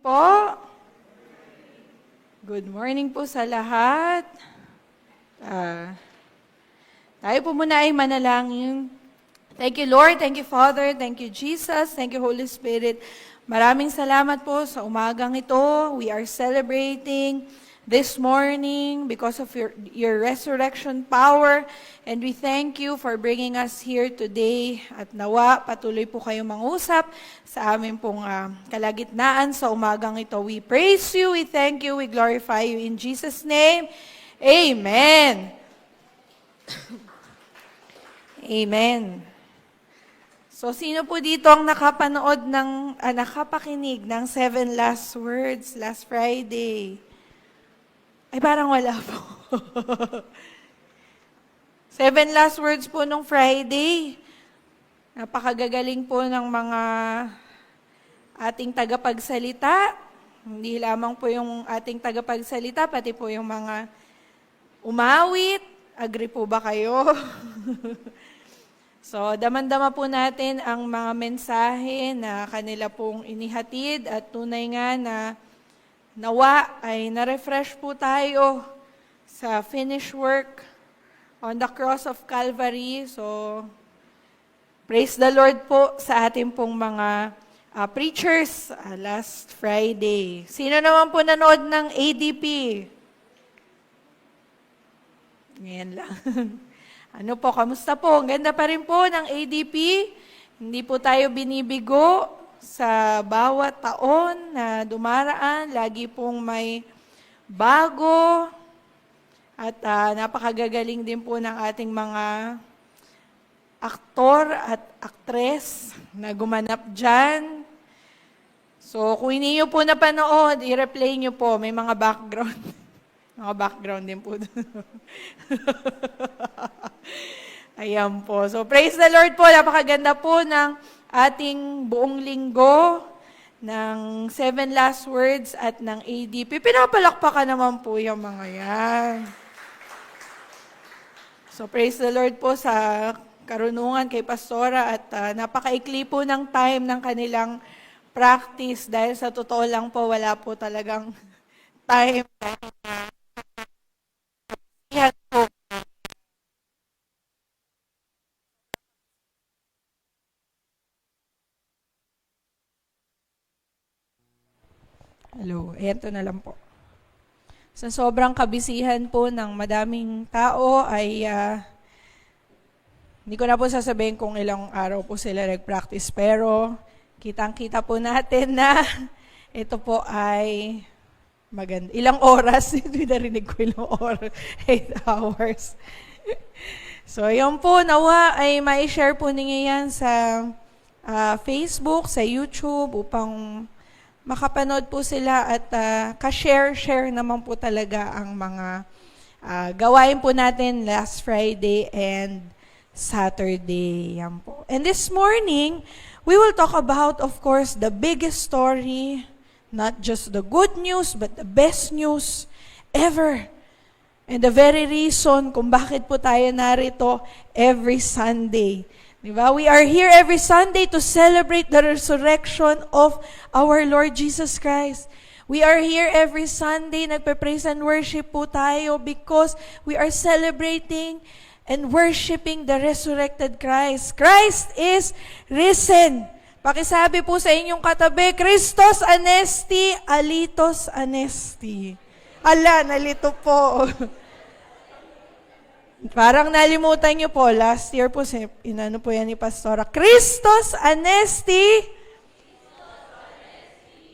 po. Good morning po sa lahat. Tayo po muna ay manalangin. Thank you, Lord. Thank you, Father. Thank you, Jesus. Thank you, Holy Spirit. Maraming salamat po sa umagang ito. We are celebrating this morning because of your resurrection power. And we thank you for bringing us here today. At nawa, patuloy po kayong mangusap sa aming pong kalagitnaan sa umagang ito. We praise you, we thank you, we glorify you in Jesus' name. Amen. Amen. So, sino po dito ang nakapakinig ng 7 last words last Friday? Ay, parang wala po. 7 last words po nung Friday. Napakagagaling po ng mga ating tagapagsalita. Hindi lamang po yung ating tagapagsalita, pati po yung mga umawit. Agree po ba kayo? So, daman-dama po natin ang mga mensahe na kanila pong inihatid at tunay nga na nawa ay na-refresh po tayo sa finished work on the cross of Calvary. So, praise the Lord po sa ating pong mga preachers last Friday. Sino naman po nanood ng ADP? Ngayon lang. Ano po, kamusta po? Ang ganda pa rin po ng ADP. Hindi po tayo binibigo sa bawat taon na dumaraan. Lagi pong may bago. At napakagagaling din po ng ating mga aktor at aktres na gumanap dyan. So, kung hindi nyo po napanood, i-replay nyo po. May mga background. Mga background din po doon. Ayan po. So, praise the Lord po. Napakaganda po ng ating buong linggo ng 7 last words at ng ADP. Pinapalakpakan naman po yung mga yan. So, praise the Lord po sa karunungan kay Pastora at napakaikli po ng time ng kanilang practice dahil sa totoo lang po, wala po talagang time. Hello, eto na lang po. Sa sobrang kabisihan po ng madaming tao ay hindi ko na po sasabihin kung ilang araw po sila nag-practice, pero kitang-kita po natin na ito po ay maganda. Ilang oras? Hindi narinig ko ilang oras. 8 hours. So, yun po, nawa ay mai-share po ninyo yan sa Facebook, sa YouTube, upang makapanood po sila at ka-share naman po talaga ang mga gawain po natin last Friday and Saturday. Yan po. And this morning, we will talk about, of course, the biggest story, not just the good news, but the best news ever. And the very reason kung bakit po tayo narito every Sunday. Diba? We are here every Sunday to celebrate the resurrection of our Lord Jesus Christ. We are here every Sunday, nagpe-praise and worship po tayo because we are celebrating and worshiping the resurrected Christ. Christ is risen. Pakisabi po sa inyong katabi, Christos anesti, alitos anesti. Ala, nalito po. Parang nalimutan niyo po, last year po, inano po yan ni Pastora, Christos anesti,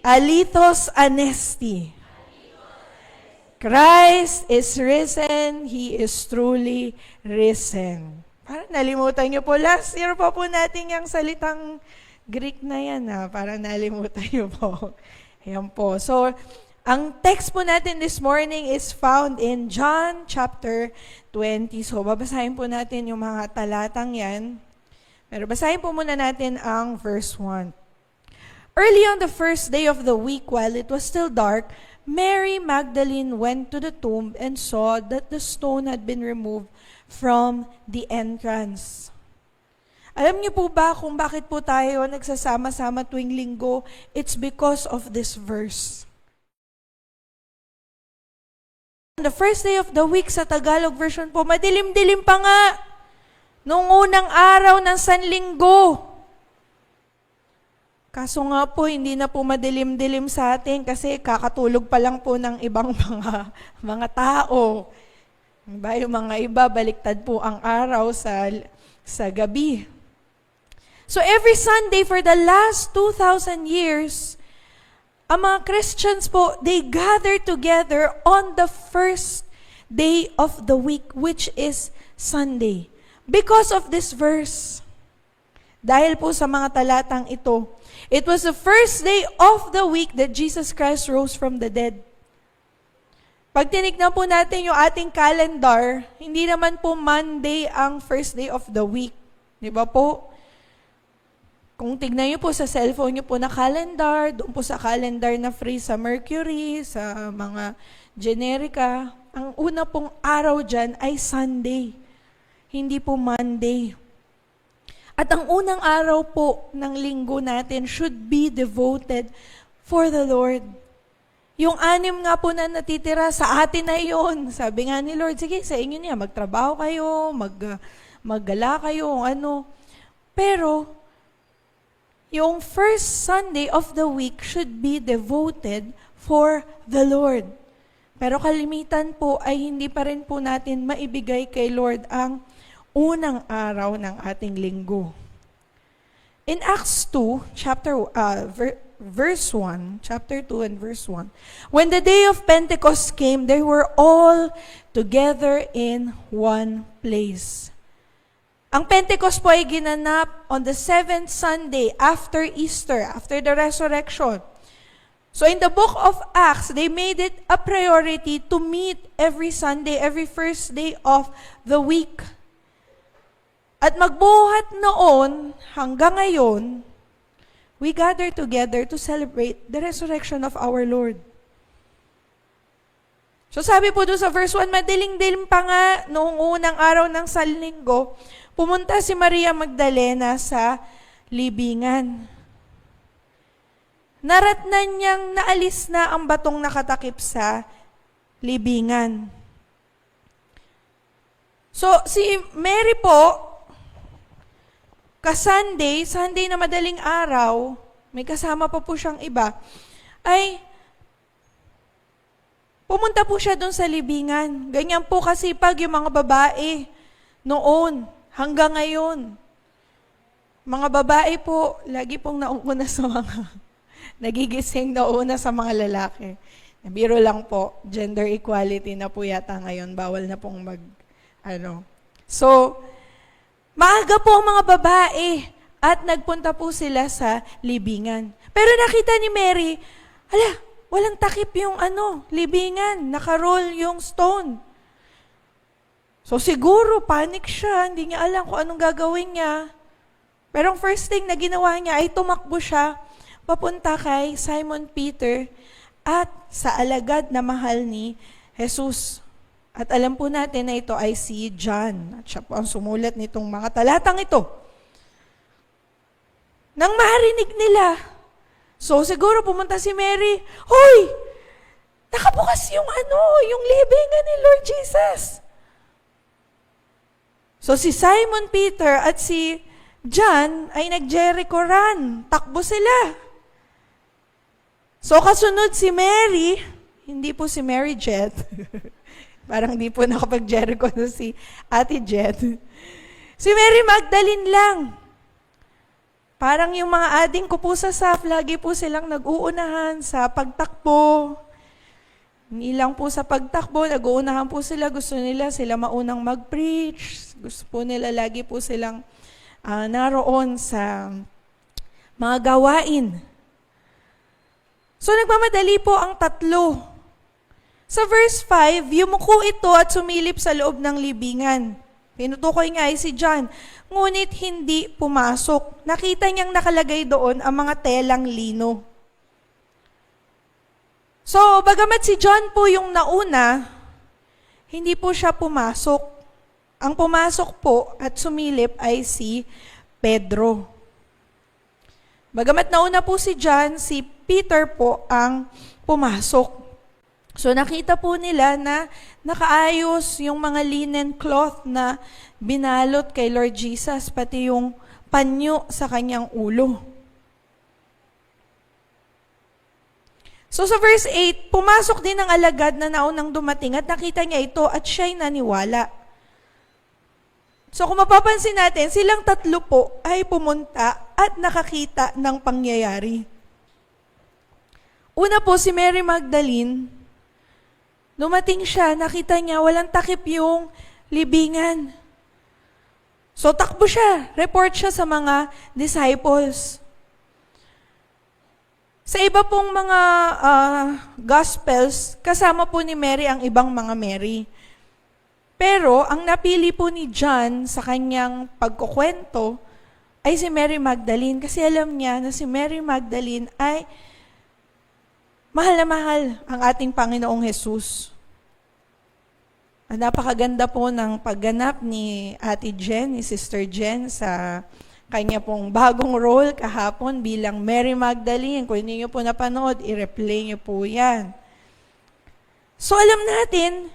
alitos anesti. Christ is risen, He is truly risen. Parang nalimutan niyo po, last year po natin yung salitang Greek na yan, parang nalimutan niyo po. Ayan po. So, ang text po natin this morning is found in John chapter 20. So, babasahin po natin yung mga talatang yan. Pero basahin po muna natin ang verse 1. Early on the first day of the week, while it was still dark, Mary Magdalene went to the tomb and saw that the stone had been removed from the entrance. Alam niyo po ba kung bakit po tayo nagsasama-sama tuwing linggo? It's because of this verse. The first day of the week sa Tagalog version po, madilim-dilim pa nga noong unang araw ng Sanlinggo. Kaso nga po, hindi na po madilim-dilim sa atin kasi kakatulog pa lang po ng ibang mga tao. Diba? Yung mga iba, baliktad po ang araw sa gabi. So every Sunday for the last 2,000 years, ang mga Christians po, they gather together on the first day of the week, which is Sunday. Because of this verse. Dahil po sa mga talatang ito, it was the first day of the week that Jesus Christ rose from the dead. Pag tinignan po natin yung ating calendar, hindi naman po Monday ang first day of the week. Di ba po? Kung tignan nyo po sa cellphone nyo po na calendar, doon po sa calendar na free sa Mercury, sa mga generika, ang una pong araw dyan ay Sunday. Hindi po Monday. At ang unang araw po ng linggo natin should be devoted for the Lord. Yung 6 nga po na natitira sa atin na yun. Sabi nga ni Lord, sige, sa inyo niya, magtrabaho kayo, maggala kayo, ano. Pero, yung first Sunday of the week should be devoted for the Lord. Pero kalimitan po ay hindi pa rin po natin maibigay kay Lord ang unang araw ng ating linggo. In Acts 2, verse 1, chapter 2 and verse 1, when the day of Pentecost came, they were all together in one place. Ang Pentecost po ay ginanap on the 7th Sunday after Easter, after the resurrection. So in the book of Acts, they made it a priority to meet every Sunday, every first day of the week. At magbuhat noon, hanggang ngayon, we gather together to celebrate the resurrection of our Lord. So sabi po doon sa verse 1, madiling-dilim pa nga noong unang araw ng Sanlinggo, pumunta si Maria Magdalena sa libingan. Naratnan niyang naalis na ang batong nakatakip sa libingan. So si Mary po, Sunday na madaling araw, may kasama pa po siyang iba, ay pumunta po siya doon sa libingan. Ganyan po kasi pag yung mga babae noon hanggang ngayon. Mga babae po, lagi pong nauna sa mga, nagigising nauna sa mga lalaki. Biro lang po, gender equality na po yata ngayon, bawal na pong So, maaga po ang mga babae at nagpunta po sila sa libingan. Pero nakita ni Mary, walang takip yung libingan, nakaroll yung stone. So siguro panic siya, hindi niya alam kung anong gagawin niya. Pero ang first thing na ginawa niya ay tumakbo siya papunta kay Simon Peter at sa alagad na mahal ni Jesus. At alam po natin na ito ay si John. At siya po ang sumulat nitong mga talatang ito. Nang marinig nila, so siguro pumunta si Mary, hoy! Nakabukas yung yung libingan ni Lord Jesus. So si Simon Peter at si John ay nag-Jericho run. Takbo sila. So kasunod si Mary, hindi po si Mary Jet. Parang di po nakapag-Jericho na si Ate Jet. Si Mary Magdalene lang. Parang yung mga ading ko po sa SAF, lagi po silang nag-uunahan sa pagtakbo. Hindi lang po sa pagtakbo, nag-uunahan po sila. Gusto nila sila maunang mag-preach. Gusto po nila lagi po silang naroon sa mga gawain. So nagmamadali po ang tatlo. Sa verse 5, yumuko ito at sumilip sa loob ng libingan. Pinutukoy nga ay si John. Ngunit hindi pumasok. Nakita niyang nakalagay doon ang mga telang lino. So, bagamat si John po yung nauna, hindi po siya pumasok. Ang pumasok po at sumilip ay si Pedro. Bagamat nauna po si John, si Peter po ang pumasok. So nakita po nila na nakaayos yung mga linen cloth na binalot kay Lord Jesus, pati yung panyo sa kanyang ulo. So sa verse 8, pumasok din ang alagad na naunang dumating at nakita niya ito at siya'y naniwala. So kung mapapansin natin, silang tatlo po ay pumunta at nakakita ng pangyayari. Una po si Mary Magdalene, dumating siya, nakita niya walang takip yung libingan. So takbo siya, report siya sa mga disciples. Sa iba pong mga Gospels, kasama po ni Mary ang ibang mga Mary. Pero ang napili po ni John sa kanyang pagkukwento ay si Mary Magdalene kasi alam niya na si Mary Magdalene ay mahal na mahal ang ating Panginoong Jesus. Napakaganda po ng pagganap ni Ate Jen, ni Sister Jen sa kanya pong bagong role kahapon bilang Mary Magdalene. Kung hindi nyo po napanood, i-replay nyo po yan. So alam natin,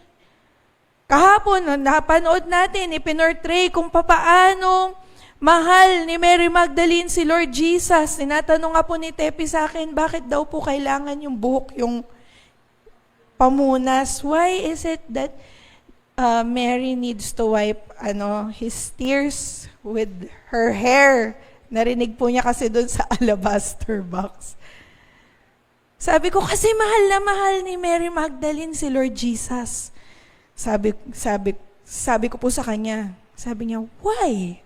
kahapon, napanood natin, ipinortray kung papaano mahal ni Mary Magdalene si Lord Jesus. Tinatanong nga po ni Tepi sa akin, bakit daw po kailangan yung buhok, yung pamunas? Why is it that Mary needs to wipe his tears with her hair? Narinig po niya kasi doon sa alabaster box. Sabi ko, kasi mahal na mahal ni Mary Magdalene si Lord Jesus. Sabi ko po sa kanya, sabi niya, why?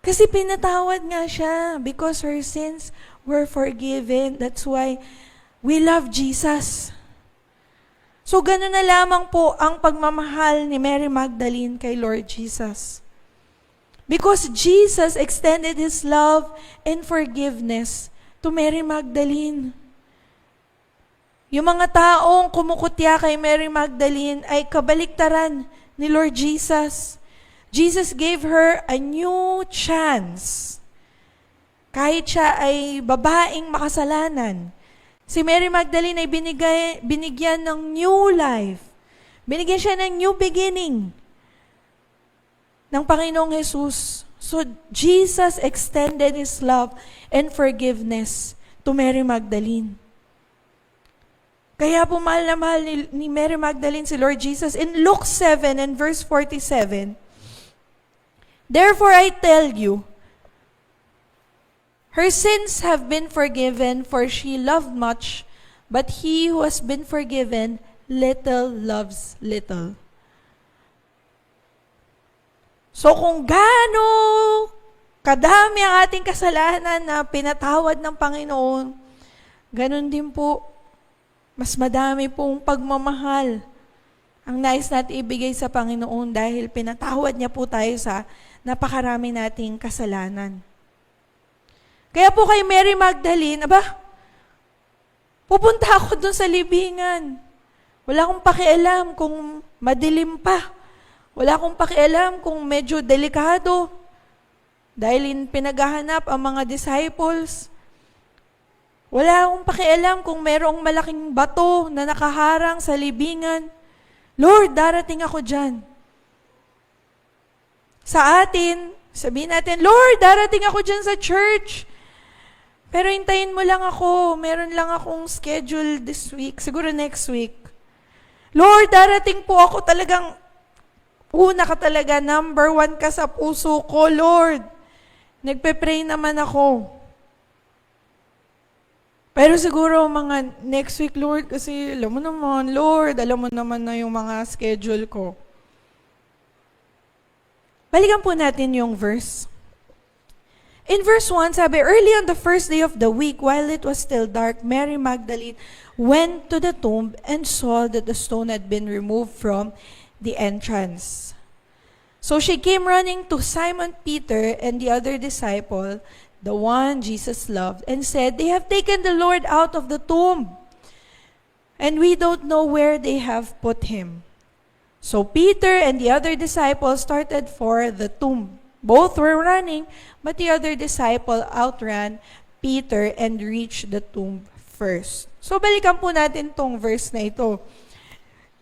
Kasi pinatawad nga siya because her sins were forgiven. That's why we love Jesus. So gano'n na lamang po ang pagmamahal ni Mary Magdalene kay Lord Jesus. Because Jesus extended His love and forgiveness to Mary Magdalene. Yung mga taong kumukutya kay Mary Magdalene ay kabaliktaran ni Lord Jesus. Jesus gave her a new chance. Kahit siya ay babaeng makasalanan, si Mary Magdalene ay binigyan ng new life. Binigyan siya ng new beginning ng Panginoong Jesus. So, Jesus extended His love and forgiveness to Mary Magdalene. Kaya po mahal na mahal ni Mary Magdalene si Lord Jesus. In Luke 7 and verse 47, therefore I tell you, her sins have been forgiven, for she loved much, but he who has been forgiven little loves little. So kung gaano kadami ang ating kasalanan na pinatawad ng Panginoon, ganun din po, mas madami pong pagmamahal ang nais natin ibigay sa Panginoon dahil pinatawad niya po tayo sa napakarami nating kasalanan. Kaya po kay Mary Magdalene, pupunta ako dun sa libingan. Wala akong pakialam kung madilim pa. Wala akong pakialam kung medyo delikado. Dahil pinaghahanap ang mga disciples. Wala akong pakialam kung merong malaking bato na nakaharang sa libingan. Lord, darating ako dyan. Sa atin, sabihin natin, Lord, darating ako dyan sa church. Pero hintayin mo lang ako. Meron lang akong schedule this week. Siguro next week. Lord, darating po ako talagang una ka talaga. Number 1 ka sa puso ko, Lord. Nagpe-pray naman ako. Pero siguro mga next week, Lord, kasi alam mo naman, Lord, alam mo naman na yung mga schedule ko. Balikan po natin yung verse. In verse 1, sabi, early on the first day of the week, while it was still dark, Mary Magdalene went to the tomb and saw that the stone had been removed from the entrance. So she came running to Simon Peter and the other disciple, the one Jesus loved, and said, they have taken the Lord out of the tomb, and we don't know where they have put Him. So Peter and the other disciple started for the tomb. Both were running, but the other disciple outran Peter and reached the tomb first. So balikan po natin tong verse na ito.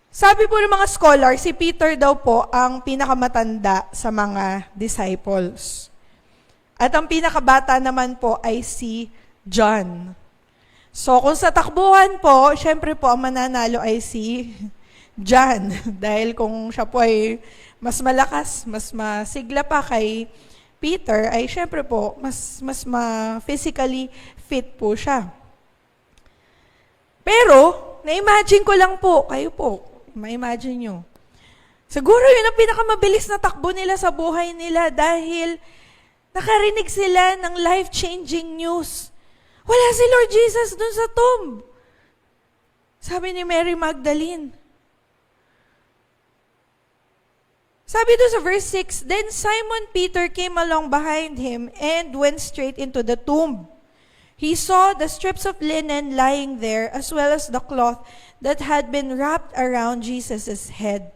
Sabi po ng mga scholar, si Peter daw po ang pinakamatanda sa mga disciples. At ang pinakabata naman po ay si John. So kung sa takbuhan po, syempre po ang mananalo ay si John. Dahil kung siya po ay mas malakas, mas masigla pa kay Peter, ay syempre po, mas physically fit po siya. Pero, na-imagine ko lang po, kayo po, ma-imagine nyo. Siguro yun ang pinakamabilis na takbo nila sa buhay nila dahil nakarinig sila ng life-changing news. Wala si Lord Jesus dun sa tomb. Sabi ni Mary Magdalene. Sabi doon sa verse 6, Then Simon Peter came along behind him and went straight into the tomb. He saw the strips of linen lying there, as well as the cloth that had been wrapped around Jesus' head.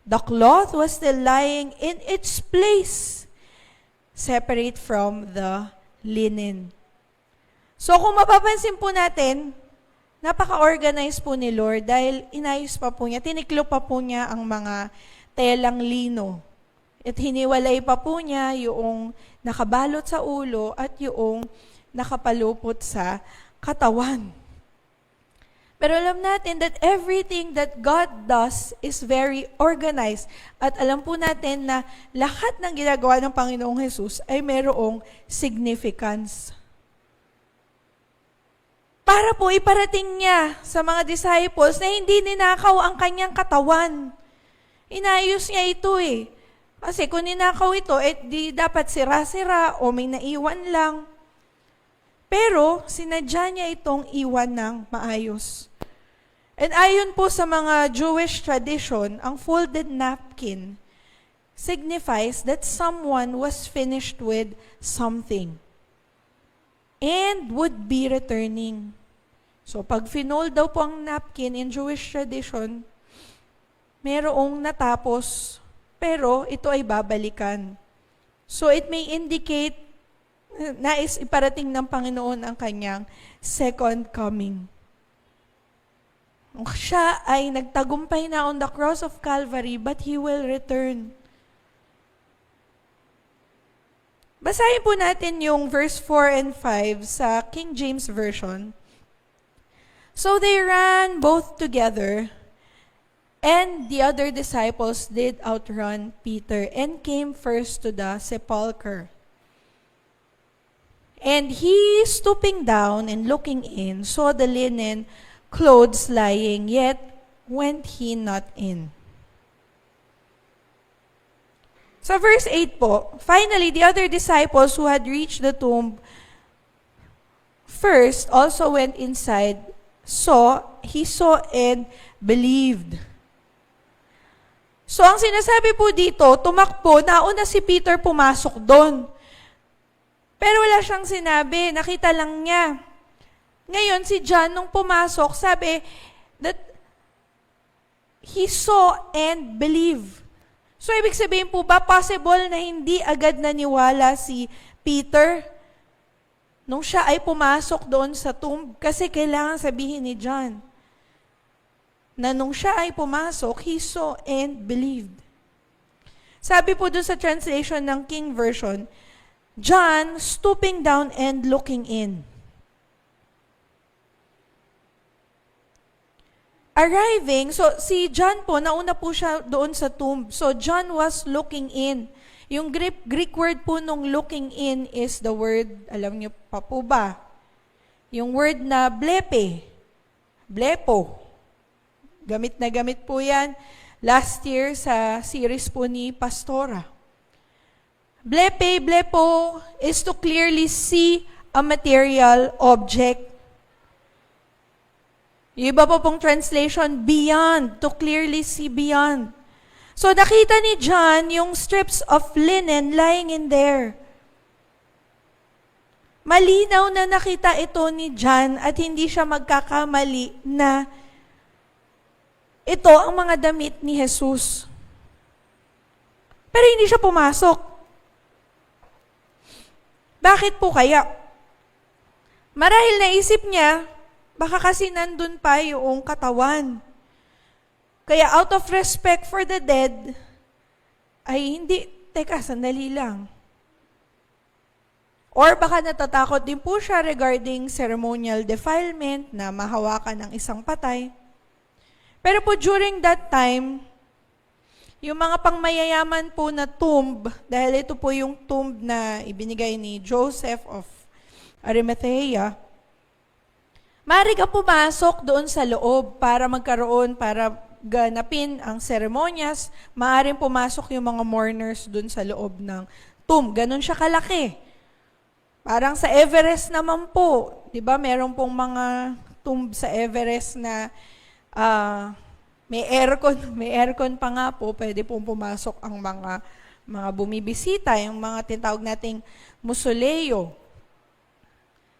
The cloth was still lying in its place, separate from the linen. So kung mapapansin po natin, napaka-organize po ni Lord dahil inayos pa po niya, tiniklo pa po niya ang mga telang lino. At hiniwalay pa po niya yung nakabalot sa ulo at yung nakapalupot sa katawan. Pero alam natin that everything that God does is very organized. At alam po natin na lahat ng ginagawa ng Panginoong Hesus ay mayroong significance. Para po iparating niya sa mga disciples na hindi ninakaw ang kanyang katawan. Inayos niya ito eh. Kasi kung ninakaw ito, di dapat sira-sira o may naiwan lang. Pero, sinadya niya itong iwan ng maayos. And ayon po sa mga Jewish tradition, ang folded napkin signifies that someone was finished with something and would be returning. So, pag finold daw po ang napkin in Jewish tradition, merong natapos, pero ito ay babalikan. So, it may indicate nais iparating ng Panginoon ang kanyang second coming. Siya ay nagtagumpay na on the cross of Calvary, but He will return. Basahin po natin yung verse 4 and 5 sa King James Version. So they ran both together, and the other disciples did outrun Peter and came first to the sepulchre. And he, stooping down and looking in, saw the linen clothes lying, yet went he not in. Sa verse 8 po, finally, the other disciples who had reached the tomb first also went inside, he saw and believed. So, ang sinasabi po dito, tumakbo, nauna si Peter pumasok doon. Pero wala siyang sinabi, nakita lang niya. Ngayon, si John, nung pumasok, sabi that he saw and believed. So, ibig sabihin po ba, possible na hindi agad naniwala si Peter nung siya ay pumasok doon sa tomb? Kasi kailangan sabihin ni John na nung siya ay pumasok, he saw and believed. Sabi po doon sa translation ng King Version, John stooping down and looking in. Arriving, so si John po, nauna po siya doon sa tomb. So John was looking in. Yung Greek word po nung looking in is the word, alam niyo pa po ba? Yung word na blepo. Gamit na gamit po yan last year sa series po ni Pastora. Blepo is to clearly see a material object. Yung iba po pong translation, beyond, to clearly see beyond. So nakita ni John yung strips of linen lying in there. Malinaw na nakita ito ni John at hindi siya magkakamali na ito ang mga damit ni Jesus. Pero hindi siya pumasok. Bakit po kaya? Marahil naisip niya, baka kasi nandun pa yung katawan. Kaya out of respect for the dead, ay hindi, teka, sandali lang. Or baka natatakot din po siya regarding ceremonial defilement na mahawakan ng isang patay. Pero po during that time, yung mga pangmayayaman po na tomb, dahil ito po yung tomb na ibinigay ni Joseph of Arimathea, maaari ka pumasok doon sa loob para magkaroon, para ganapin ang seremonyas, maaaring pumasok yung mga mourners doon sa loob ng tomb. Ganon siya kalaki. Parang sa Everest naman po, di ba, meron pong mga tomb sa Everest na may aircon pa nga po, pwede pong pumasok ang mga bumibisita, yung mga tinatawag nating mausoleo.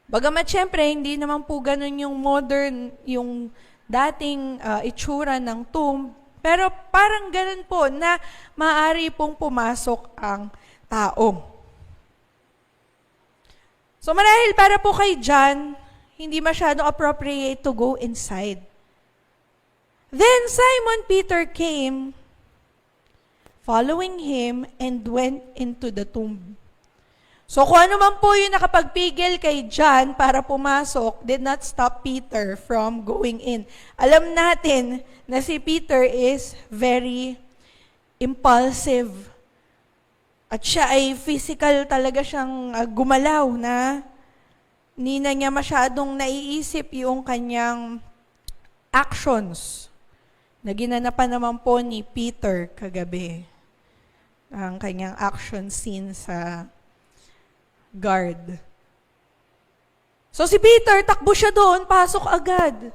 Bagamat syempre, hindi naman po ganun yung modern, yung dating itsura ng tomb, pero parang ganun po na maaari pong pumasok ang tao. So marahil para po kay John, hindi masyadong appropriate to go inside. Then Simon Peter came, following him, and went into the tomb. So kung ano man po yung nakapagpigil kay John para pumasok, did not stop Peter from going in. Alam natin na si Peter is very impulsive. At siya ay physical talaga siyang gumalaw na hindi na niya masyadong naiisip yung kanyang actions na ginanapan naman po ni Peter kagabi. Ang kanyang action scene sa guard. So si Peter, takbo siya doon, pasok agad.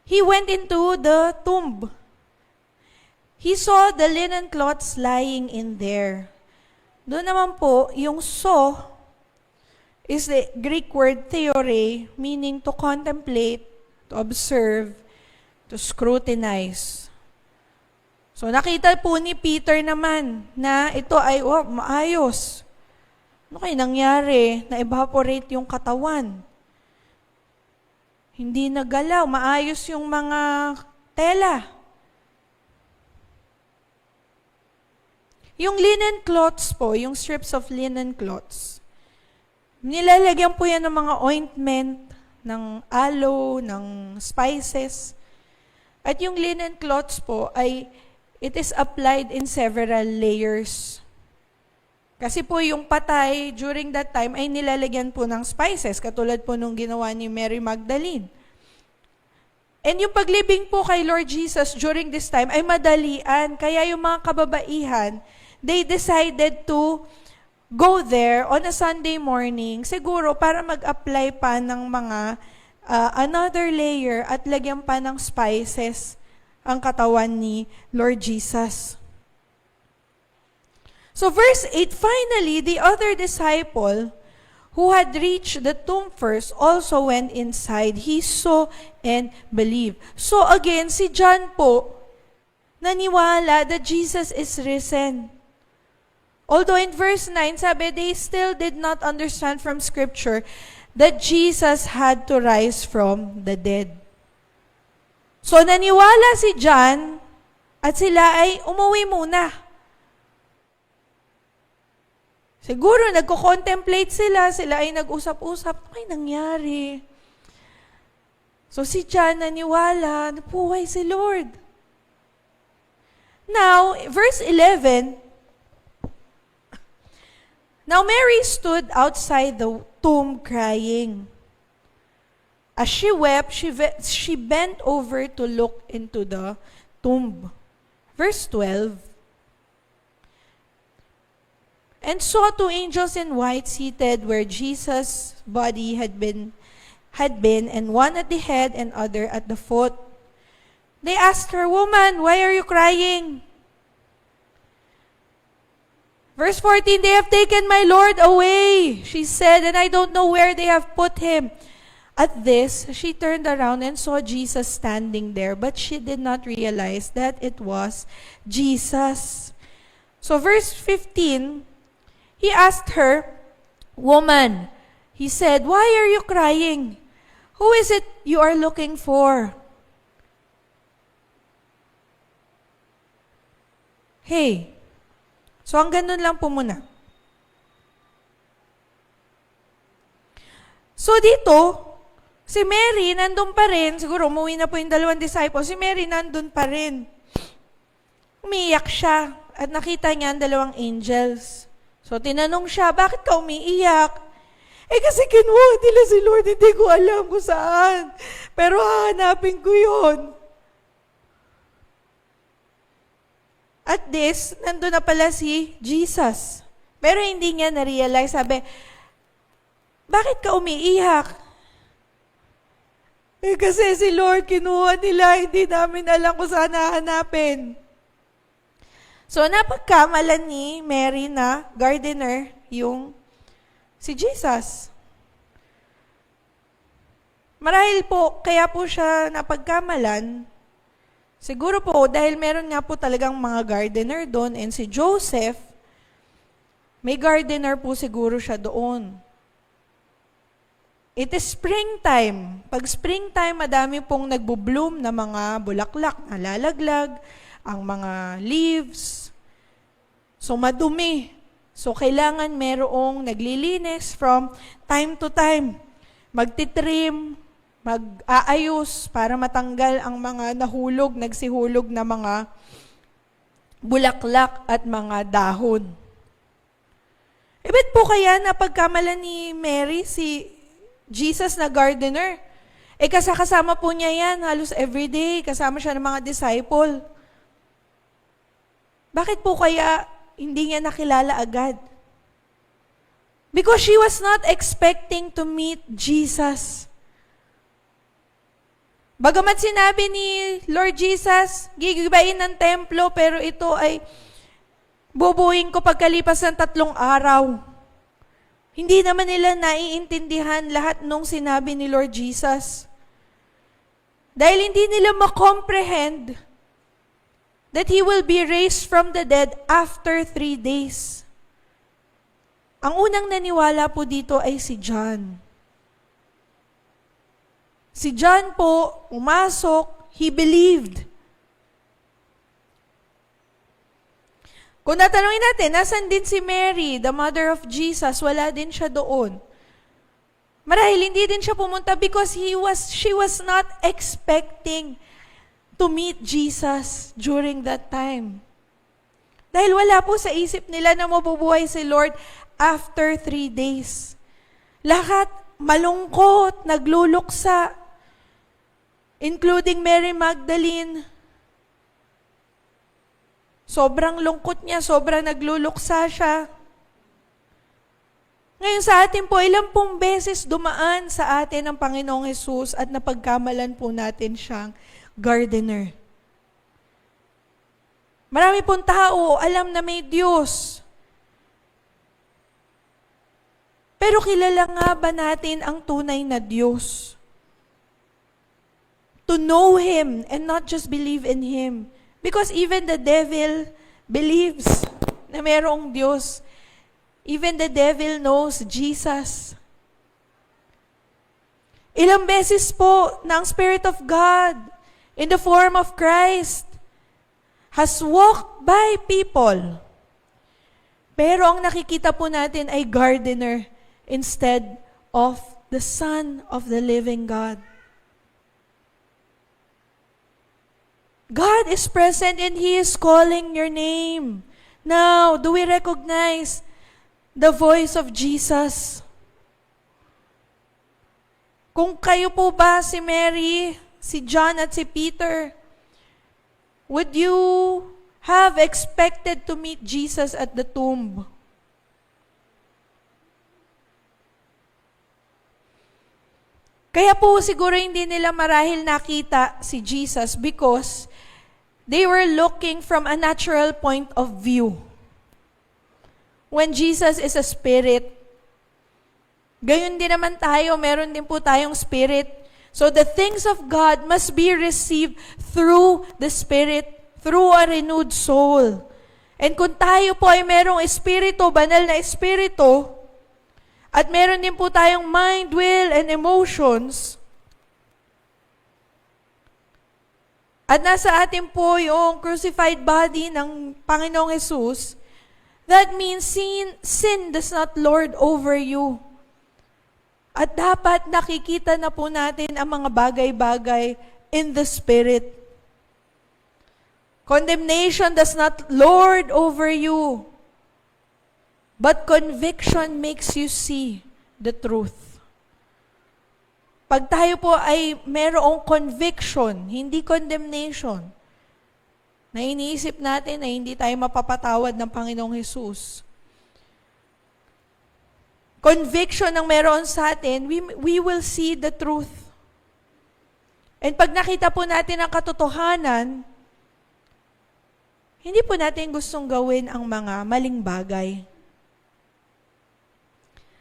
He went into the tomb. He saw the linen cloths lying in there. Doon naman po, yung saw is the Greek word theore, meaning to contemplate, to observe, to scrutinize. So nakita po ni Peter naman na ito ay, maayos. Ano kayo nangyari? Na-evaporate yung katawan. Hindi nagalaw, maayos yung mga tela. Yung linen cloths po, yung strips of linen cloths, nilalagyan po yan ng mga ointment, ng aloe, ng spices. At yung linen cloths po ay, it is applied in several layers. Kasi po yung patay during that time ay nilalagyan po ng spices, katulad po nung ginawa ni Mary Magdalene. And yung paglibing po kay Lord Jesus during this time ay madalian, kaya yung mga kababaihan, they decided to go there on a Sunday morning, siguro para mag-apply pa ng mga another layer at lagyan pa ng spices ang katawan ni Lord Jesus. So verse 8, finally, the other disciple who had reached the tomb first also went inside. He saw and believed. So again, si John po, naniwala that Jesus is risen. Although in verse 9, sabi, they still did not understand from Scripture that Jesus had to rise from the dead. So naniwala si John at sila ay umuwi muna. Siguro nagko-contemplate sila ay nag-usap-usap, ano ay nangyari? So si John naniwala, nabuhay si Lord. Now, verse 11, now Mary stood outside the tomb crying. As she wept, she bent over to look into the tomb. Verse 12, and saw two angels in white seated where Jesus' body had been, and one at the head and other at the foot. They asked her, "Woman, why are you crying?" Verse 14, they have taken my Lord away, she said, and I don't know where they have put him. At this, she turned around and saw Jesus standing there, but she did not realize that it was Jesus. So verse 15, he asked her, "Woman," he said, "why are you crying? Who is it you are looking for?" Hey, so hanggang nun lang po muna. So dito, si Mary nandun pa rin, siguro umuwi na po yung dalawang disciples, si Mary nandun pa rin. Umiiyak siya at nakita niya ang dalawang angels. So tinanong siya, "Bakit ka umiiyak?" Kasi kinuha nila si Lord, hindi ko alam kung saan. Pero hahanapin ko yun. At this, nandun na pala si Jesus. Pero hindi niya na-realize, sabi, "Bakit ka umiiyak?" Kasi si Lord, kinuha nila, hindi namin alam kung saan hahanapin. So, napagkamalan ni Mary na gardener yung si Jesus. Marahil po, kaya po siya napagkamalan. Siguro po, dahil meron nga po talagang mga gardener doon, and si Joseph, may gardener po siguro siya doon. It is springtime. Pag springtime, madami pong nagbo-bloom na mga bulaklak na lalaglag, ang mga leaves. So, madumi. So, kailangan merong naglilinis from time to time. Magtitrim, mag-aayos para matanggal ang mga nahulog, nagsihulog na mga bulaklak at mga dahon. Ba't po kaya napagkamalan ni Mary si Jesus na gardener? Kasama po niya yan halos everyday, kasama siya ng mga disciple. Bakit po kaya hindi niya nakilala agad? Because she was not expecting to meet Jesus. Bagamat sinabi ni Lord Jesus, gigibain ng templo, pero ito ay bubuhin ko pagkalipas ng 3 araw. Hindi naman nila naiintindihan lahat nung sinabi ni Lord Jesus. Dahil hindi nila ma-comprehend that He will be raised from the dead after 3 days. Ang unang naniwala po dito ay si John. Si John po, umasok, he believed. Kung natanungin natin, nasan din si Mary, the mother of Jesus? Wala din siya doon. Marahil hindi din siya pumunta because she was not expecting to meet Jesus during that time. Dahil wala po sa isip nila na mabubuhay si Lord after 3 days. Lahat malungkot, nagluluksa, including Mary Magdalene. Sobrang lungkot niya, sobrang nagluluksa siya. Ngayon sa atin po, ilang pong beses dumaan sa atin ang Panginoong Hesus at napagkamalan po natin siyang gardener. Marami pong tao alam na may Diyos. Pero kilala nga ba natin ang tunay na Diyos? To know Him and not just believe in Him. Because even the devil believes na mayroong Diyos. Even the devil knows Jesus. Ilang beses po na ang Spirit of God in the form of Christ has walked by people. Pero ang nakikita po natin ay gardener instead of the Son of the living God. God is present and He is calling your name. Now, do we recognize the voice of Jesus? Kung kayo po ba si Mary, si John at si Peter, would you have expected to meet Jesus at the tomb? Kaya po siguro hindi nila marahil nakita si Jesus because they were looking from a natural point of view. When Jesus is a spirit, gayon din naman tayo, meron din po tayong spirit. So the things of God must be received through the Spirit, through a renewed soul. And kung tayo po ay merong espiritu, banal na espiritu, at meron din po tayong mind, will, and emotions, at nasa atin po yung crucified body ng Panginoong Jesus, that means sin does not lord over you. At dapat nakikita na po natin ang mga bagay-bagay in the Spirit. Condemnation does not lord over you, but conviction makes you see the truth. Pag tayo po ay merong conviction, hindi condemnation, na iniisip natin na hindi tayo mapapatawad ng Panginoong Jesus. Conviction ang meron sa atin, we will see the truth. And pag nakita po natin ang katotohanan, hindi po natin gustong gawin ang mga maling bagay.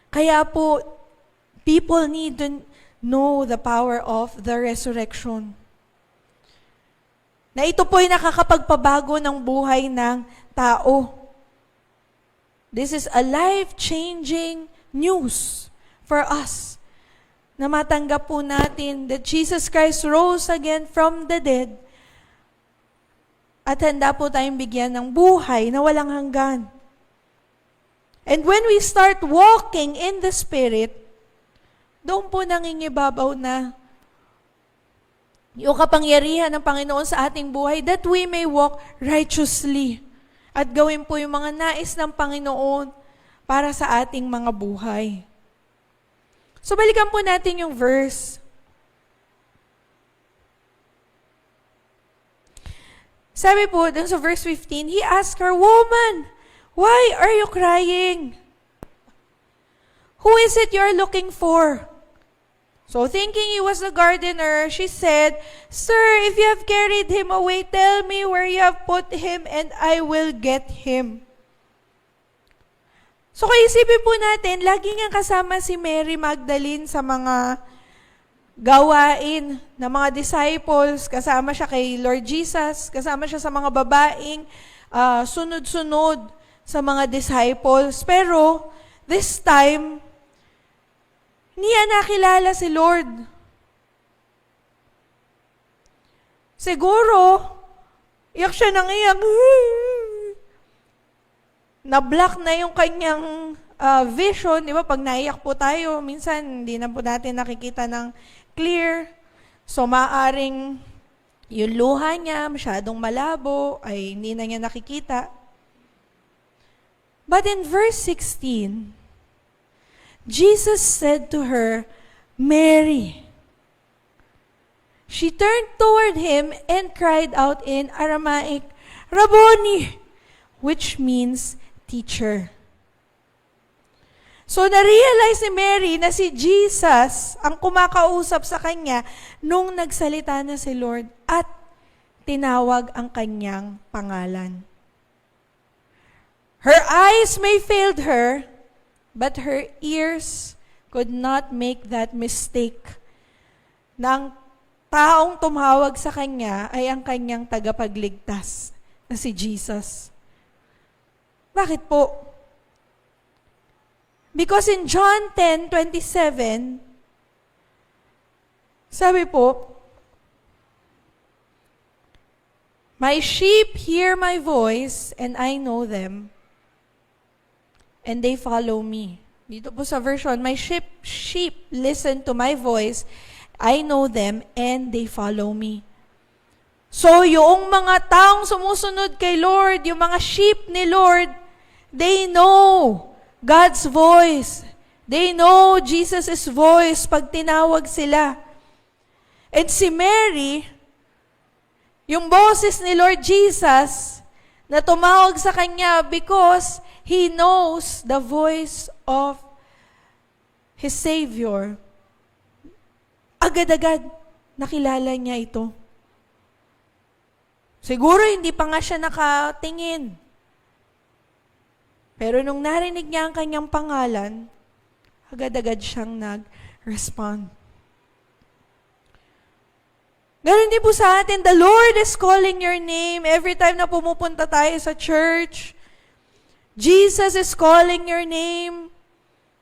Kaya po, people need to know the power of the resurrection. Na ito po'y nakakapagpabago ng buhay ng tao. This is a life-changing news for us. Na matanggap po natin that Jesus Christ rose again from the dead at handa po tayong bigyan ng buhay na walang hanggan. And when we start walking in the Spirit, doon po nangingibabaw na yung kapangyarihan ng Panginoon sa ating buhay that we may walk righteously at gawin po yung mga nais ng Panginoon para sa ating mga buhay. So balikan po natin yung verse. Sabi po dun sa verse 15, He asked her, "Woman, why are you crying? Who is it you're looking for?" So thinking he was the gardener, she said, "Sir, if you have carried him away, tell me where you have put him and I will get him." So kung isipin po natin, lagi nga kasama si Mary Magdalene sa mga gawain ng mga disciples, kasama siya kay Lord Jesus, kasama siya sa mga babaeng sunod-sunod sa mga disciples. Pero this time, hindi niya nakilala si Lord. Siguro, iyak siya ng iyak. Na-block na yung kanyang vision. Di ba? Pag naiyak po tayo, minsan hindi na po natin nakikita ng clear. So, maaring yung luha niya, masyadong malabo, ay hindi na niya nakikita. But in verse 16, Jesus said to her, "Mary." She turned toward him and cried out in Aramaic, "Rabboni," which means teacher. So, na-realize ni Mary na si Jesus ang kumakausap sa kanya nung nagsalita na si Lord at tinawag ang kanyang pangalan. Her eyes may failed her, but her ears could not make that mistake na ang taong tumawag sa kanya ay ang kanyang tagapagligtas na si Jesus. Bakit po? Because in John 10:27, sabi po, "My sheep hear my voice, and I know them, and they follow me." Dito po sa version, "My sheep listen to my voice, I know them, and they follow me." So, yung mga taong sumusunod kay Lord, yung mga sheep ni Lord, they know God's voice. They know Jesus' voice pag tinawag sila. And si Mary, yung boses ni Lord Jesus na tumawag sa kanya because he knows the voice of his Savior. Agad-agad nakilala niya ito. Siguro hindi pa nga siya nakatingin. Pero nung narinig niya ang kanyang pangalan, agad-agad siyang nag-respond. Ganun din po sa atin, the Lord is calling your name every time na pumupunta tayo sa church. Jesus is calling your name.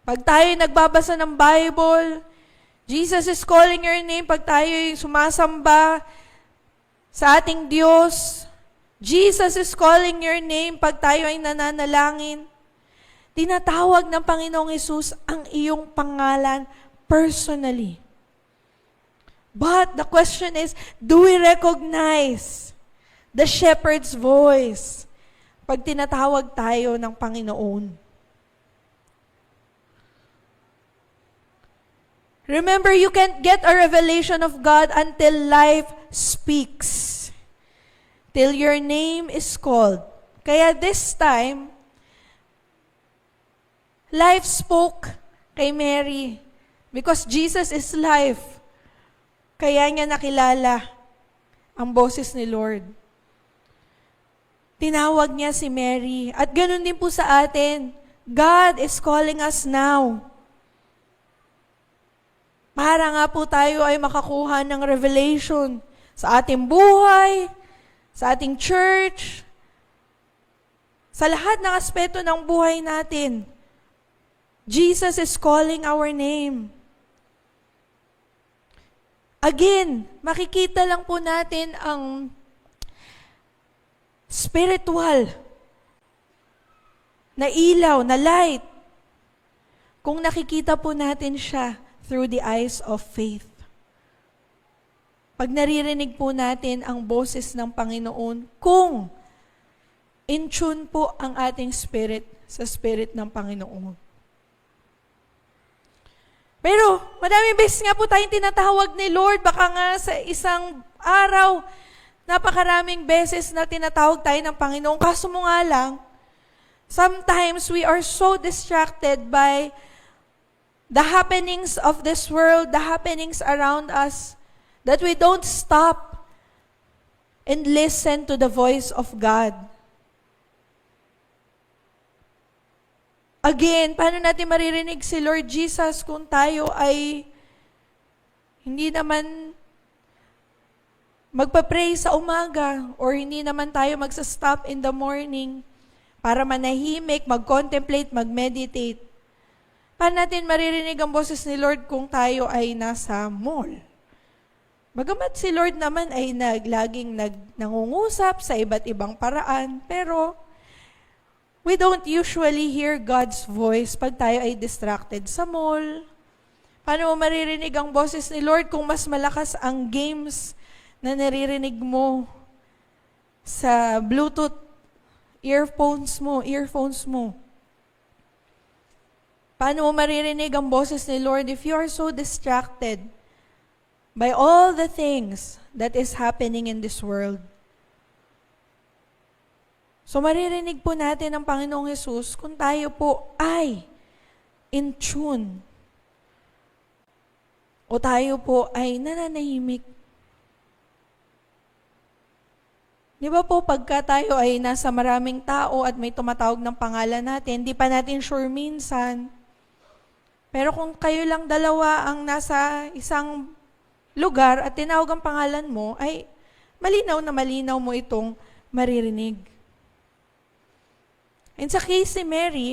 Pag tayo nagbabasa ng Bible, Jesus is calling your name. Pag tayo sumasamba sa ating Diyos, Jesus is calling your name. Pag tayo ay nananalangin, tinatawag ng Panginoong Hesus ang iyong pangalan personally. But the question is, do we recognize the shepherd's voice pag tinatawag tayo ng Panginoon? Remember, you can't get a revelation of God until life speaks. Till your name is called. Kaya this time, life spoke kay Mary because Jesus is life. Kaya niya nakilala ang boses ni Lord. Tinawag niya si Mary. At ganun din po sa atin. God is calling us now. Para nga po tayo ay makakuha ng revelation sa ating buhay, sa ating church, sa lahat ng aspeto ng buhay natin. Jesus is calling our name. Again, makikita lang po natin ang spiritual na ilaw, na light, kung nakikita po natin siya through the eyes of faith. Pag naririnig po natin ang boses ng Panginoon, kung in tune po ang ating spirit sa spirit ng Panginoon. Pero, maraming beses nga po tayong tinatawag ni Lord. Baka nga sa isang araw, napakaraming beses na tinatawag tayo ng Panginoon. Kaso mo nga lang, sometimes we are so distracted by the happenings of this world, the happenings around us, that we don't stop and listen to the voice of God. Again, paano natin maririnig si Lord Jesus kung tayo ay hindi naman magpa-pray sa umaga or hindi naman tayo magsa-stop in the morning para manahimik, mag-contemplate, mag-meditate? Paano natin maririnig ang boses ni Lord kung tayo ay nasa mall? Bagamat si Lord naman ay laging nangungusap sa iba't ibang paraan, pero we don't usually hear God's voice pag tayo ay distracted sa mall. Paano mo maririnig ang boses ni Lord kung mas malakas ang games na naririnig mo sa Bluetooth earphones mo? Paano mo maririnig ang boses ni Lord if you are so distracted by all the things that is happening in this world? So maririnig po natin ang Panginoong Hesus kung tayo po ay in tune o tayo po ay nananahimik. Di ba po pagka tayo ay nasa maraming tao at may tumatawag ng pangalan natin, di pa natin sure minsan. Pero kung kayo lang dalawa ang nasa isang lugar at tinawag ang pangalan mo, ay malinaw na malinaw mo itong maririnig. And sa case ni Mary,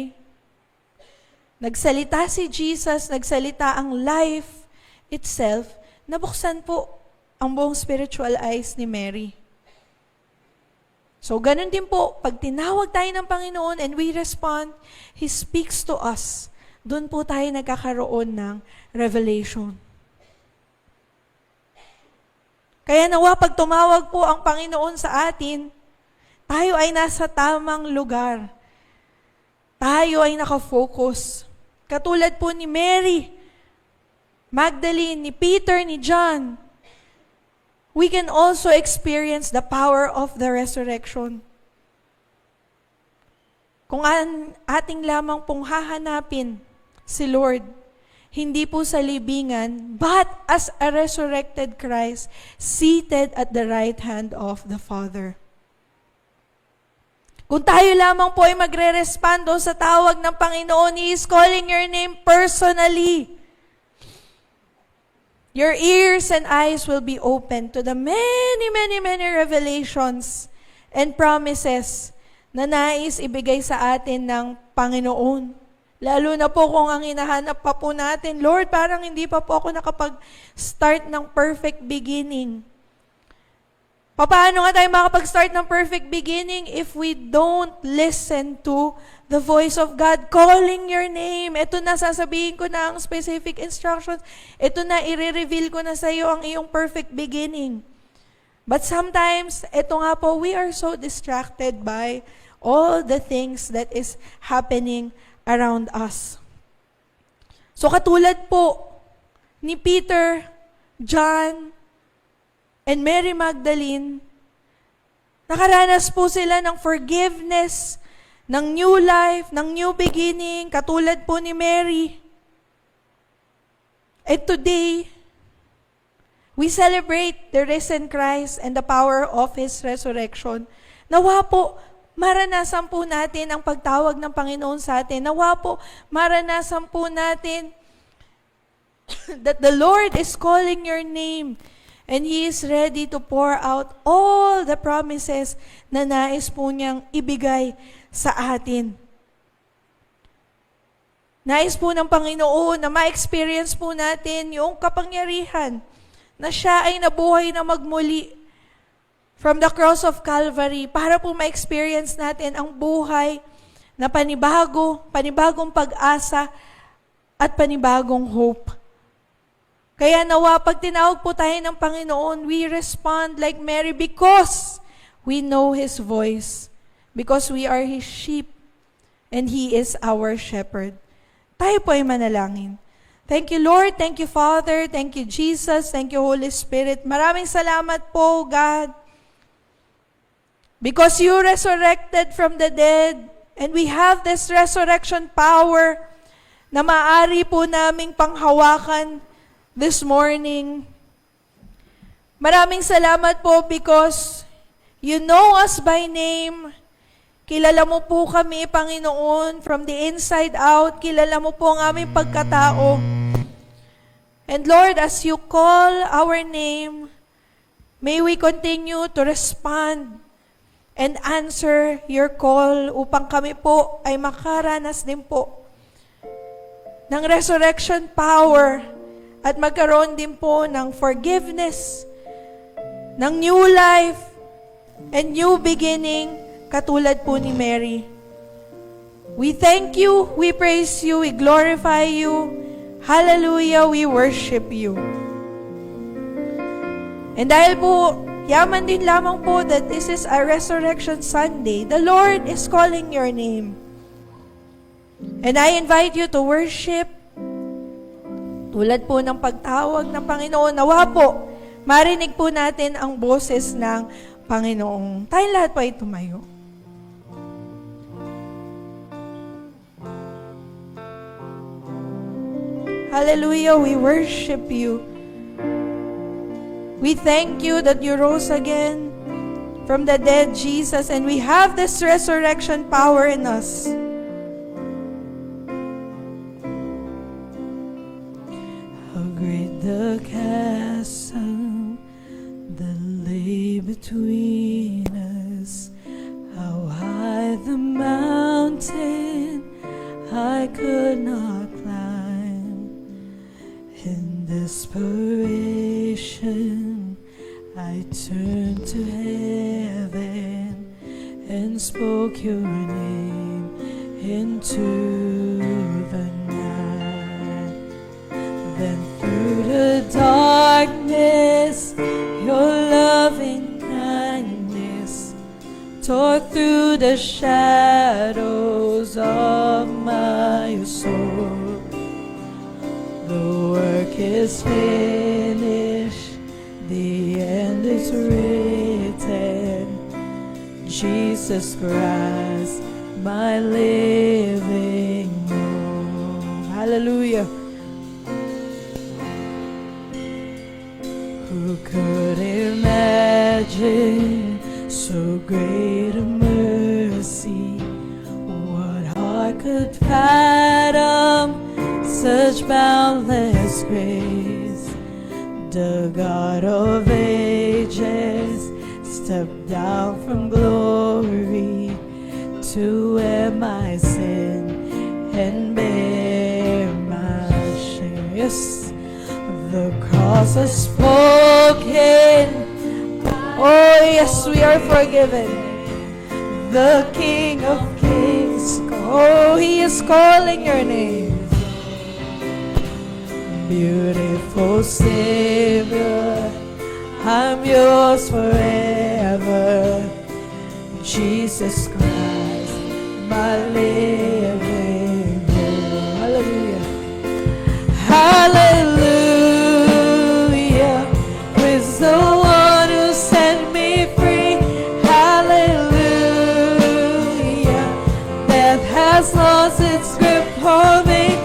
nagsalita si Jesus, nagsalita ang life itself, nabuksan po ang buong spiritual eyes ni Mary. So, ganun din po, pag tinawag tayo ng Panginoon and we respond, He speaks to us. Doon po tayo nagkakaroon ng revelation. Kaya nawa, pag tumawag po ang Panginoon sa atin, tayo ay nasa tamang lugar. Tayo ay nakafocus. Katulad po ni Mary, Magdalene, ni Peter, ni John, we can also experience the power of the resurrection. Kung ating lamang pong hahanapin si Lord, hindi po sa libingan, but as a resurrected Christ, seated at the right hand of the Father. Kung tayo lamang po ay magre-respondo sa tawag ng Panginoon, He is calling your name personally. Your ears and eyes will be open to the many, many, many revelations and promises na nais ibigay sa atin ng Panginoon. Lalo na po kung ang hinahanap pa po natin, Lord, parang hindi pa po ako nakapag-start ng perfect beginning. Paano nga tayo makapag-start ng perfect beginning if we don't listen to the voice of God calling your name? Ito na, sasabihin ko na ang specific instructions. Ito na, i-reveal ko na sa iyo ang iyong perfect beginning. But sometimes, ito nga po, we are so distracted by all the things that is happening around us. So katulad po ni Peter, John, and Mary Magdalene, nakaranas po sila ng forgiveness, ng new life, ng new beginning, katulad po ni Mary. And today, we celebrate the risen Christ and the power of His resurrection. Nawa po, maranasan po natin ang pagtawag ng Panginoon sa atin. Nawa po, maranasan po natin that the Lord is calling your name and He is ready to pour out all the promises na nais po niyang ibigay sa atin. Nais po ng Panginoon na ma-experience po natin yung kapangyarihan na siya ay nabuhay na magmuli from the cross of Calvary para po ma-experience natin ang buhay na panibagong pag-asa at panibagong hope. Kaya nawa, pag tinawag po tayo ng Panginoon, we respond like Mary because we know His voice, because we are His sheep, and He is our shepherd. Tayo po ay manalangin. Thank you, Lord. Thank you, Father. Thank you, Jesus. Thank you, Holy Spirit. Maraming salamat po, God. Because you resurrected from the dead, and we have this resurrection power na maaari po naming panghawakan this morning. Maraming salamat po because you know us by name. Kilala mo po kami, Panginoon, from the inside out. Kilala mo po ang aming pagkatao. And Lord, as you call our name, may we continue to respond and answer your call upang kami po ay makaranas din po ng resurrection power at magkaroon din po ng forgiveness, ng new life, and new beginning katulad po ni Mary. We thank you, we praise you, we glorify you. Hallelujah, we worship you. And dahil po yaman din lamang po that this is a Resurrection Sunday. The Lord is calling your name. And I invite you to worship. Tulad po ng pagtawag ng Panginoon, nawa po, marinig po natin ang boses ng Panginoon. Tayong lahat po ay tumayo. Hallelujah, we worship you. We thank you that you rose again from the dead, Jesus, and we have this resurrection power in us. How great the chasm that lay between us, how high the mountain I could not climb. In desperation I turned to heaven and spoke your name into the night. Then through the darkness, your loving kindness tore through the shadows of my soul. The work is finished, the end is written. Jesus Christ, my living hope. Hallelujah. Who could imagine so great a mercy? What heart could fathom such boundless grace? The God of ages stepped down from glory to wear my sin and bear my shame. Yes, the cross has spoken. Oh yes, we are forgiven. The King of Kings, oh, He is calling your name. Beautiful Savior, I'm yours forever. Jesus Christ, my living hope. Hallelujah. Hallelujah. Praise the one who set me free. Hallelujah. Death has lost its grip on me.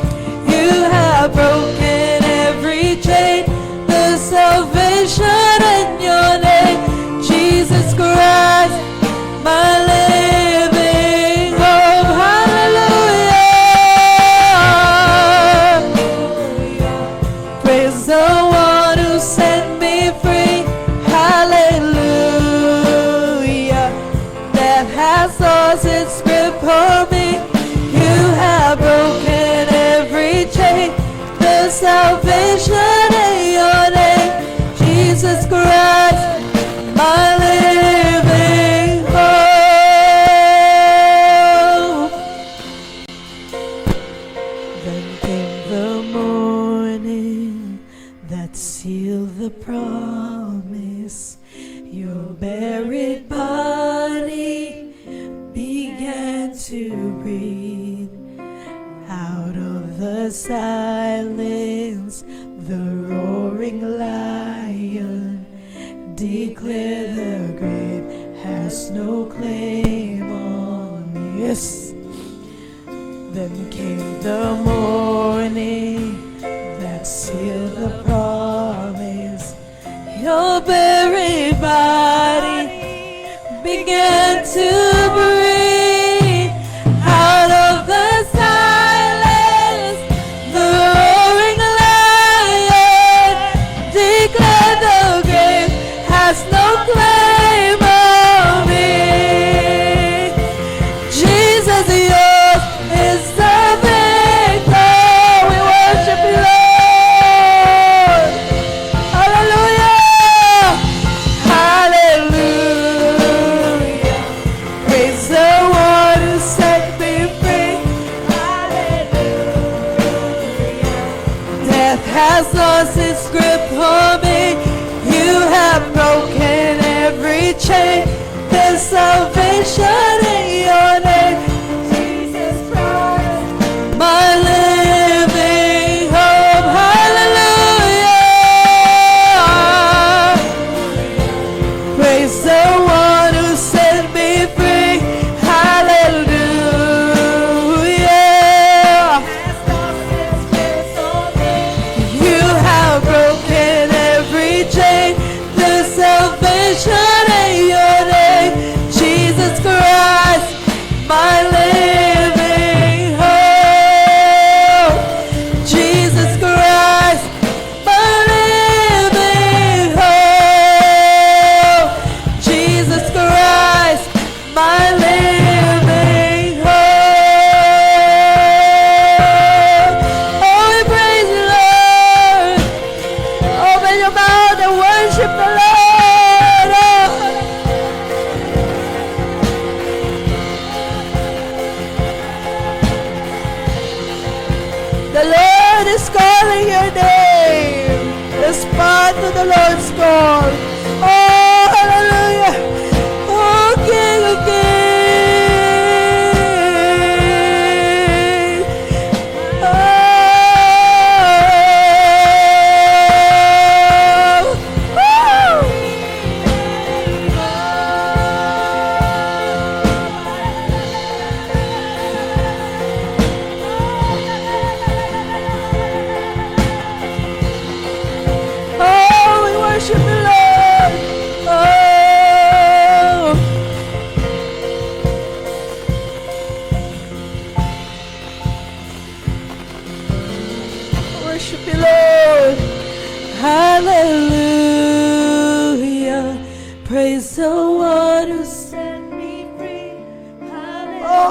You have broken every chain. The salvation in your name, Jesus Christ, my living hope. Hallelujah. Praise the one who set me free. Hallelujah. Death has lost its grip on me. You have broken every chain. The salvation in your name, Jesus Christ, my living hope. Then came the morning that sealed the promise. Your buried body began to breathe. Out of the silence, the roaring lion declared the grave has no claim on me. Yes. Then came the morning that sealed the promise. Your buried body began to breathe. Out of the silence, the roaring lion declared the grave has no claim on me. Jesus, yours is the victory. We worship you, Lord. Hallelujah. Hallelujah. Praise the one who set me free. Hallelujah. Death has lost its grip on me. You have broken every chain. There's salvation in your name, Jesus Christ, my living hope. Hallelujah. Praise the one who set me free. Hallelujah. You have broken every chain. The salvation in your name, Jesus Christ, my living hope. Jesus Christ, my living hope. Jesus Christ, my living hope. Oh, we praise you, Lord. Open your mouth and worship the Lord. The Lord is calling your name. Respond to the Lord's call. Oh, hallelujah. Oh, King of Kings. Oh, oh, we worship the Lord. Oh, worship the Lord. Hallelujah. Praise the one who set me free. Hallelujah.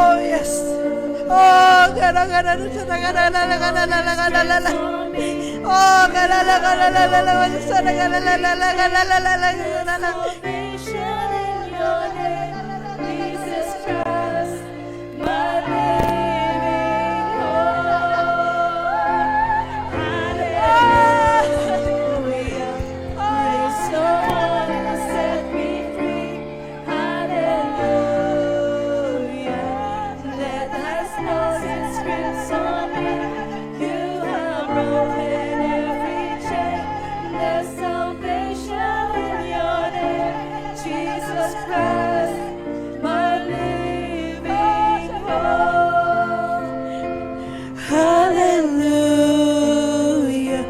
Hallelujah.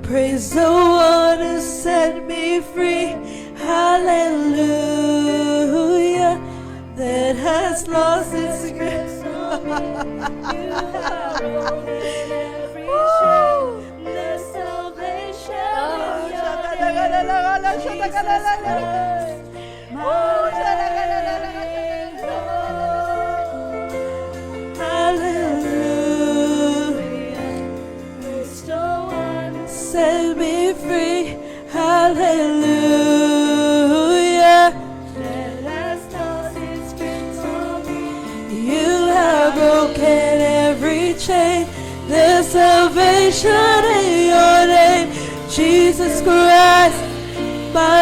Praise the one who set me free. Hallelujah. That has lost its grip. You have broken every chain. There's salvation in your name. Jesus Christ, hallelujah. Praise the one who set me free. Hallelujah. That has lost its grip on me. You have broken every chain. There's salvation in your name. Jesus Christ, my